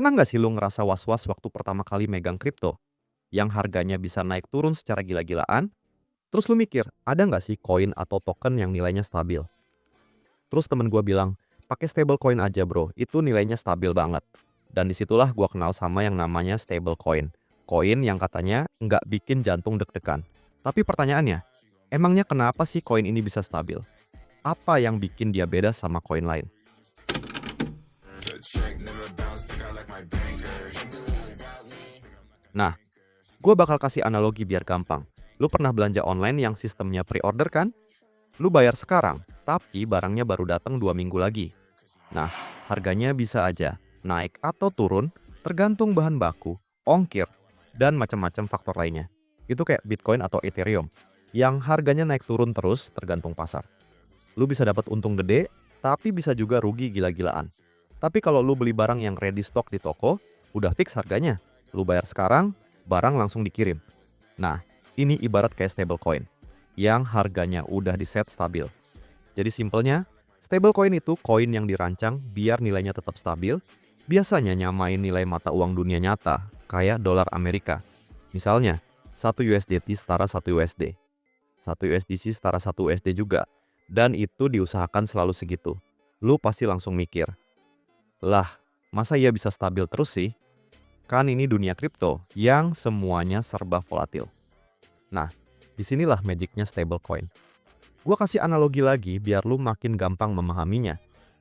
Pernah nggak sih lu ngerasa was-was waktu pertama kali megang kripto? Yang harganya bisa naik turun secara gila-gilaan? Terus lu mikir, ada nggak sih koin atau token yang nilainya stabil? Terus temen gua bilang, pakai stablecoin aja bro, itu nilainya stabil banget. Dan disitulah gua kenal sama yang namanya stablecoin. Koin yang katanya nggak bikin jantung deg-degan. Tapi pertanyaannya, emangnya kenapa sih koin ini bisa stabil? Apa yang bikin dia beda sama koin lain? Nah, gue bakal kasih analogi biar gampang. Lu pernah belanja online yang sistemnya pre-order kan? Lu bayar sekarang, tapi barangnya baru datang 2 minggu lagi. Nah, harganya bisa aja naik atau turun tergantung bahan baku, ongkir, dan macam-macam faktor lainnya. Itu kayak Bitcoin atau Ethereum, yang harganya naik turun terus tergantung pasar. Lu bisa dapat untung gede, tapi bisa juga rugi gila-gilaan. Tapi kalau lu beli barang yang ready stock di toko, udah fix harganya. Lu bayar sekarang, barang langsung dikirim. Nah, ini ibarat kayak stablecoin, yang harganya udah diset stabil. Jadi simpelnya, stablecoin itu koin yang dirancang biar nilainya tetap stabil, biasanya nyamain nilai mata uang dunia nyata, kayak dolar Amerika. Misalnya, 1 USDT setara 1 USD. 1 USDC setara 1 USD juga. Dan itu diusahakan selalu segitu. Lu pasti langsung mikir, lah, masa ia bisa stabil terus sih? Kan ini dunia kripto yang semuanya serba volatil. Nah, disinilah magicnya stablecoin. Gua kasih analogi lagi biar lu makin gampang memahaminya.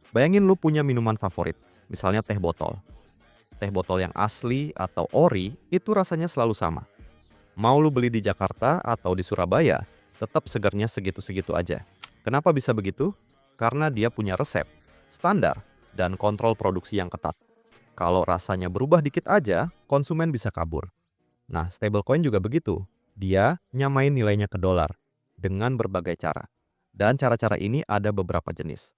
Bayangin lu punya minuman favorit, misalnya teh botol. Teh botol yang asli atau ori itu rasanya selalu sama. Mau lu beli di Jakarta atau di Surabaya, tetap segernya segitu-segitu aja. Kenapa bisa begitu? Karena dia punya resep, standar, dan kontrol produksi yang ketat. Kalau rasanya berubah dikit aja, konsumen bisa kabur. Nah, stablecoin juga begitu. Dia nyamain nilainya ke dolar dengan berbagai cara. Dan cara-cara ini ada beberapa jenis.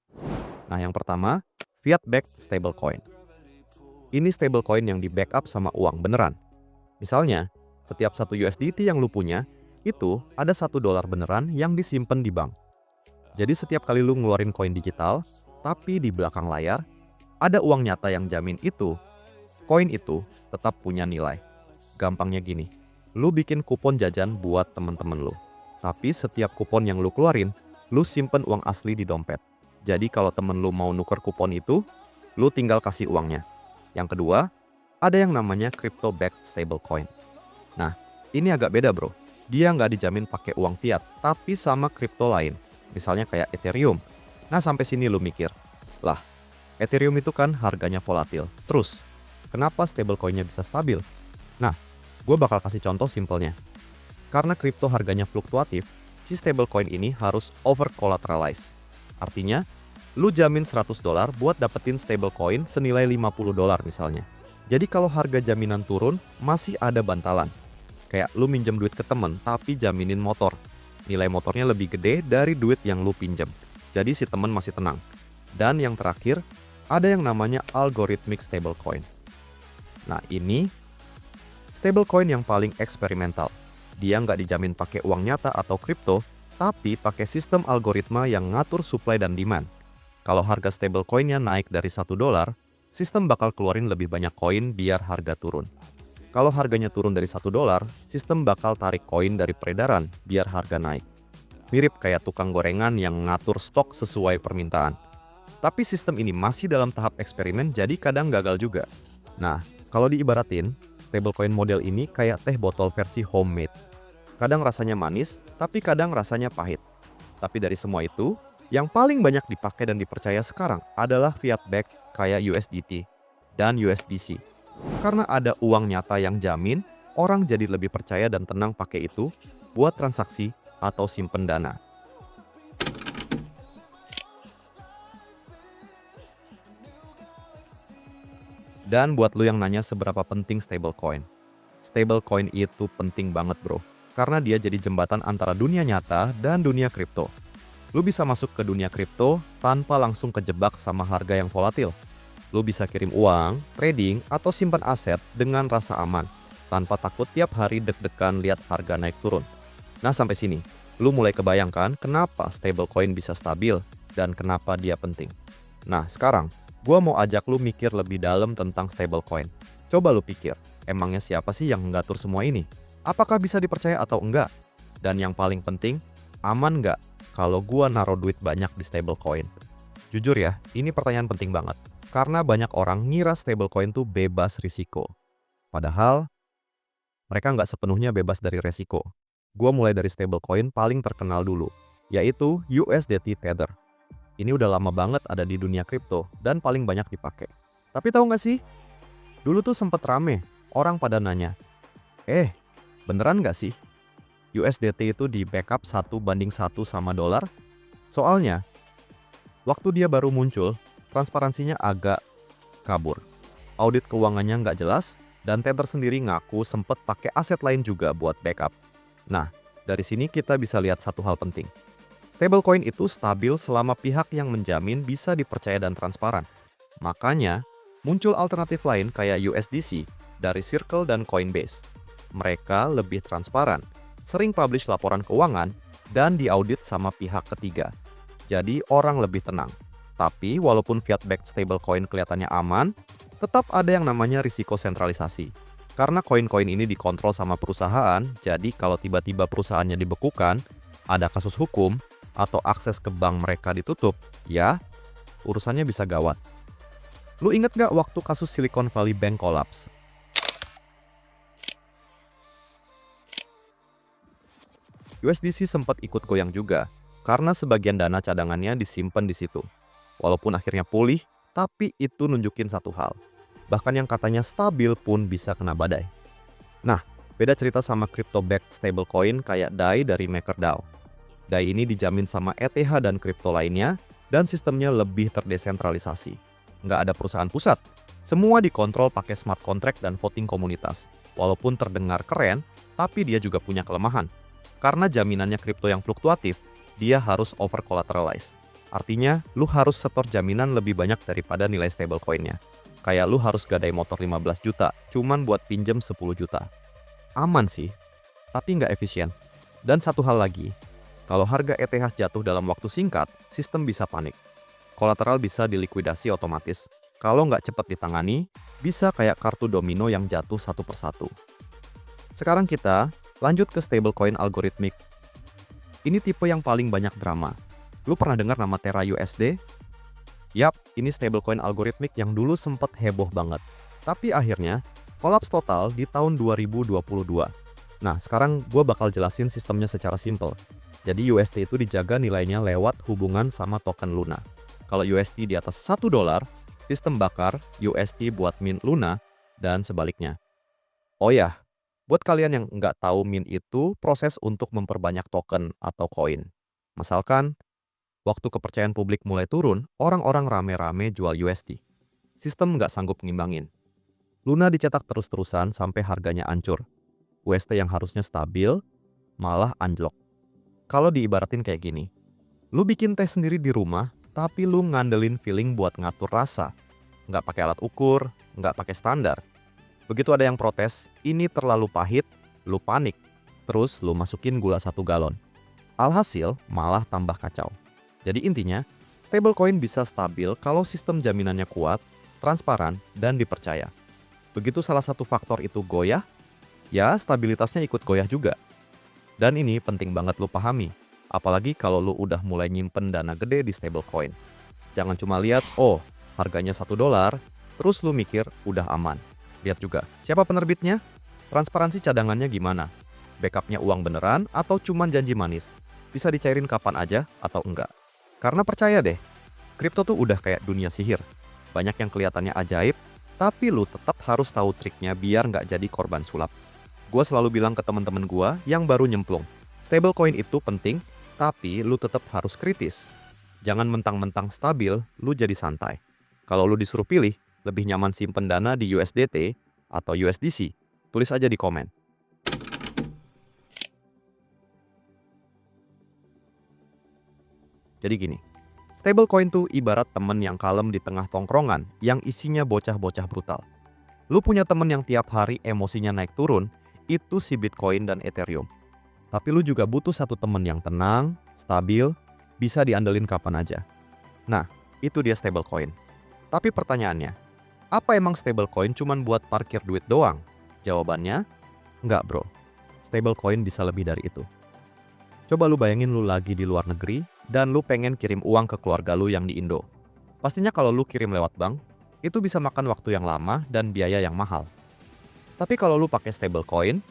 Nah, yang pertama, fiat-backed stablecoin. Ini stablecoin yang di-backup sama uang beneran. Misalnya, setiap 1 USDT yang lu punya, itu ada $1 beneran yang disimpan di bank. Jadi setiap kali lu ngeluarin koin digital, tapi di belakang layar, ada uang nyata yang jamin itu, koin itu tetap punya nilai. Gampangnya gini, lu bikin kupon jajan buat temen-temen lu. Tapi setiap kupon yang lu keluarin, lu simpen uang asli di dompet. Jadi kalau temen lu mau nuker kupon itu, lu tinggal kasih uangnya. Yang kedua, ada yang namanya crypto-backed stablecoin. Nah, ini agak beda bro. Dia nggak dijamin pakai uang fiat, tapi sama kripto lain. Misalnya kayak Ethereum. Nah, sampai sini lu mikir, lah, Ethereum itu kan harganya volatil. Terus, kenapa stablecoinnya bisa stabil? Nah, gue bakal kasih contoh simpelnya. Karena kripto harganya fluktuatif, si stablecoin ini harus over collateralize. Artinya, lu jamin $100 buat dapetin stablecoin senilai $50 misalnya. Jadi kalau harga jaminan turun, masih ada bantalan. Kayak lu minjem duit ke temen, tapi jaminin motor. Nilai motornya lebih gede dari duit yang lu pinjem. Jadi si temen masih tenang. Dan yang terakhir, ada yang namanya algorithmic stablecoin. Nah ini, stablecoin yang paling eksperimental. Dia nggak dijamin pakai uang nyata atau kripto, tapi pakai sistem algoritma yang ngatur supply dan demand. Kalau harga stablecoinnya naik dari $1, sistem bakal keluarin lebih banyak koin biar harga turun. Kalau harganya turun dari $1, sistem bakal tarik koin dari peredaran biar harga naik. Mirip kayak tukang gorengan yang ngatur stok sesuai permintaan. Tapi sistem ini masih dalam tahap eksperimen jadi kadang gagal juga. Nah, kalau diibaratin, stablecoin model ini kayak teh botol versi homemade. Kadang rasanya manis, tapi kadang rasanya pahit. Tapi dari semua itu, yang paling banyak dipakai dan dipercaya sekarang adalah fiat-backed kayak USDT dan USDC. Karena ada uang nyata yang jamin, orang jadi lebih percaya dan tenang pakai itu buat transaksi atau simpen dana. Dan buat lu yang nanya seberapa penting stablecoin. Stablecoin itu penting banget bro, karena dia jadi jembatan antara dunia nyata dan dunia kripto. Lu bisa masuk ke dunia kripto tanpa langsung kejebak sama harga yang volatil. Lu bisa kirim uang, trading, atau simpan aset dengan rasa aman, tanpa takut tiap hari deg-degan lihat harga naik turun. Nah sampai sini, lu mulai kebayangkan kenapa stablecoin bisa stabil dan kenapa dia penting. Nah sekarang, Gua mau ajak lu mikir lebih dalam tentang stablecoin. Coba lu pikir, emangnya siapa sih yang ngatur semua ini? Apakah bisa dipercaya atau enggak? Dan yang paling penting, aman nggak kalau gua naruh duit banyak di stablecoin? Jujur ya, ini pertanyaan penting banget. Karena banyak orang ngira stablecoin tuh bebas risiko. Padahal, mereka nggak sepenuhnya bebas dari resiko. Gua mulai dari stablecoin paling terkenal dulu, yaitu USDT Tether. Ini udah lama banget ada di dunia kripto dan paling banyak dipakai. Tapi tahu nggak sih, dulu tuh sempet rame, orang pada nanya, beneran nggak sih USDT itu di backup 1:1 sama dolar? Soalnya, waktu dia baru muncul, transparansinya agak kabur. Audit keuangannya nggak jelas, dan Tether sendiri ngaku sempet pakai aset lain juga buat backup. Nah, dari sini kita bisa lihat satu hal penting. Stablecoin itu stabil selama pihak yang menjamin bisa dipercaya dan transparan. Makanya, muncul alternatif lain kayak USDC dari Circle dan Coinbase. Mereka lebih transparan, sering publish laporan keuangan, dan diaudit sama pihak ketiga. Jadi orang lebih tenang. Tapi walaupun fiat-backed stablecoin kelihatannya aman, tetap ada yang namanya risiko sentralisasi. Karena koin-koin ini dikontrol sama perusahaan, jadi kalau tiba-tiba perusahaannya dibekukan, ada kasus hukum, atau akses ke bank mereka ditutup, ya urusannya bisa gawat. Lu inget gak waktu kasus Silicon Valley Bank collapse? USDC sempat ikut goyang juga, karena sebagian dana cadangannya disimpan di situ. Walaupun akhirnya pulih, tapi itu nunjukin satu hal. Bahkan yang katanya stabil pun bisa kena badai. Nah, beda cerita sama crypto-backed stablecoin kayak DAI dari MakerDAO. DAI ini dijamin sama ETH dan kripto lainnya, dan sistemnya lebih terdesentralisasi. Nggak ada perusahaan pusat. Semua dikontrol pakai smart contract dan voting komunitas. Walaupun terdengar keren, tapi dia juga punya kelemahan. Karena jaminannya kripto yang fluktuatif, dia harus over collateralize. Artinya, lu harus setor jaminan lebih banyak daripada nilai stablecoin-nya. Kayak lu harus gadai motor 15 juta, cuman buat pinjem 10 juta. Aman sih, tapi nggak efisien. Dan satu hal lagi, kalau harga ETH jatuh dalam waktu singkat, sistem bisa panik. Kolateral bisa dilikuidasi otomatis. Kalau nggak cepat ditangani, bisa kayak kartu domino yang jatuh satu persatu. Sekarang kita lanjut ke stablecoin algoritmik. Ini tipe yang paling banyak drama. Lu pernah dengar nama Terra USD? Yap, ini stablecoin algoritmik yang dulu sempat heboh banget. Tapi akhirnya, kolaps total di tahun 2022. Nah, sekarang gue bakal jelasin sistemnya secara simple. Jadi USD itu dijaga nilainya lewat hubungan sama token Luna. Kalau USD di atas $1, sistem bakar USD buat mint Luna, dan sebaliknya. Oh ya, buat kalian yang nggak tahu mint itu proses untuk memperbanyak token atau koin. Misalkan, waktu kepercayaan publik mulai turun, orang-orang rame-rame jual USD. Sistem nggak sanggup ngimbangin. Luna dicetak terus-terusan sampai harganya hancur. USD yang harusnya stabil, malah anjlok. Kalau diibaratin kayak gini, lu bikin teh sendiri di rumah, tapi lu ngandelin feeling buat ngatur rasa. Nggak pakai alat ukur, nggak pakai standar. Begitu ada yang protes, ini terlalu pahit, lu panik. Terus lu masukin gula 1 galon. Alhasil, malah tambah kacau. Jadi intinya, stablecoin bisa stabil kalau sistem jaminannya kuat, transparan, dan dipercaya. Begitu salah satu faktor itu goyah, ya stabilitasnya ikut goyah juga. Dan ini penting banget lu pahami, apalagi kalau lu udah mulai nyimpen dana gede di stablecoin. Jangan cuma lihat, harganya $1, terus lu mikir udah aman. Lihat juga, siapa penerbitnya? Transparansi cadangannya gimana? Backupnya uang beneran atau cuman janji manis? Bisa dicairin kapan aja atau enggak? Karena percaya deh, kripto tuh udah kayak dunia sihir. Banyak yang kelihatannya ajaib, tapi lu tetap harus tahu triknya biar nggak jadi korban sulap. Gue selalu bilang ke teman-teman gue yang baru nyemplung, stablecoin itu penting, tapi lu tetap harus kritis. Jangan mentang-mentang stabil, lu jadi santai. Kalau lu disuruh pilih, lebih nyaman simpen dana di USDT atau USDC? Tulis aja di komen. Jadi gini, stablecoin tuh ibarat temen yang kalem di tengah tongkrongan yang isinya bocah-bocah brutal. Lu punya temen yang tiap hari emosinya naik turun, itu si Bitcoin dan Ethereum. Tapi lu juga butuh satu temen yang tenang, stabil, bisa diandelin kapan aja. Nah, itu dia stablecoin. Tapi pertanyaannya, apa emang stablecoin cuman buat parkir duit doang? Jawabannya, enggak bro. Stablecoin bisa lebih dari itu. Coba lu bayangin lu lagi di luar negeri dan lu pengen kirim uang ke keluarga lu yang di Indo. Pastinya kalau lu kirim lewat bank, itu bisa makan waktu yang lama dan biaya yang mahal. Tapi kalau lu pakai stablecoin,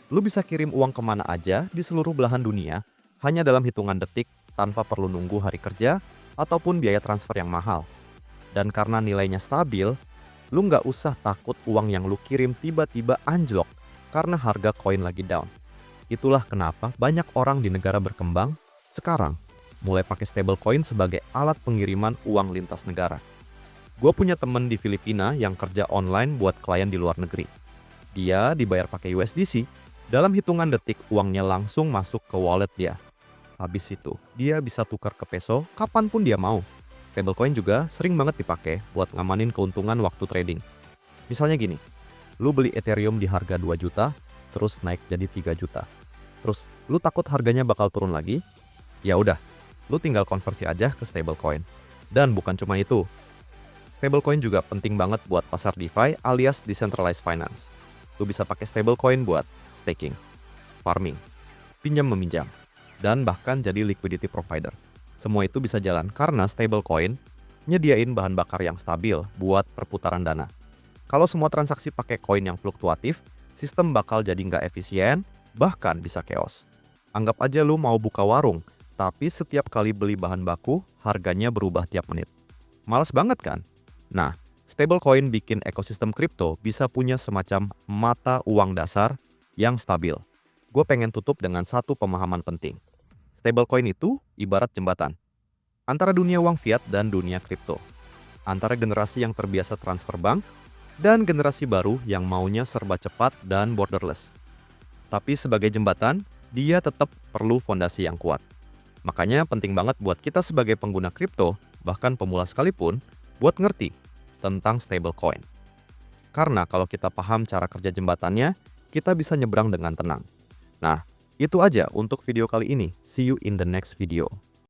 lu bisa kirim uang kemana aja di seluruh belahan dunia hanya dalam hitungan detik tanpa perlu nunggu hari kerja ataupun biaya transfer yang mahal. Dan karena nilainya stabil, lu nggak usah takut uang yang lu kirim tiba-tiba anjlok karena harga koin lagi down. Itulah kenapa banyak orang di negara berkembang sekarang mulai pakai stablecoin sebagai alat pengiriman uang lintas negara. Gue punya temen di Filipina yang kerja online buat klien di luar negeri. Dia dibayar pakai USDC, dalam hitungan detik uangnya langsung masuk ke wallet dia. Habis itu, dia bisa tukar ke peso kapanpun dia mau. Stablecoin juga sering banget dipakai buat ngamanin keuntungan waktu trading. Misalnya gini, lu beli Ethereum di harga 2 juta, terus naik jadi 3 juta. Terus, lu takut harganya bakal turun lagi? Ya udah, lu tinggal konversi aja ke stablecoin. Dan bukan cuma itu, stablecoin juga penting banget buat pasar DeFi alias Decentralized Finance. Lu bisa pakai stablecoin buat staking, farming, pinjam-meminjam, dan bahkan jadi liquidity provider. Semua itu bisa jalan karena stablecoin nyediain bahan bakar yang stabil buat perputaran dana. Kalau semua transaksi pakai koin yang fluktuatif, sistem bakal jadi nggak efisien, bahkan bisa chaos. Anggap aja lu mau buka warung, tapi setiap kali beli bahan baku, harganya berubah tiap menit. Males banget kan? Nah, stablecoin bikin ekosistem kripto bisa punya semacam mata uang dasar yang stabil. Gue pengen tutup dengan satu pemahaman penting. Stablecoin itu ibarat jembatan antara dunia uang fiat dan dunia kripto. Antara generasi yang terbiasa transfer bank dan generasi baru yang maunya serba cepat dan borderless. Tapi sebagai jembatan, dia tetap perlu fondasi yang kuat. Makanya penting banget buat kita sebagai pengguna kripto, bahkan pemula sekalipun, buat ngerti tentang stablecoin. Karena kalau kita paham cara kerja jembatannya, kita bisa nyebrang dengan tenang. Nah, itu aja untuk video kali ini. See you in the next video.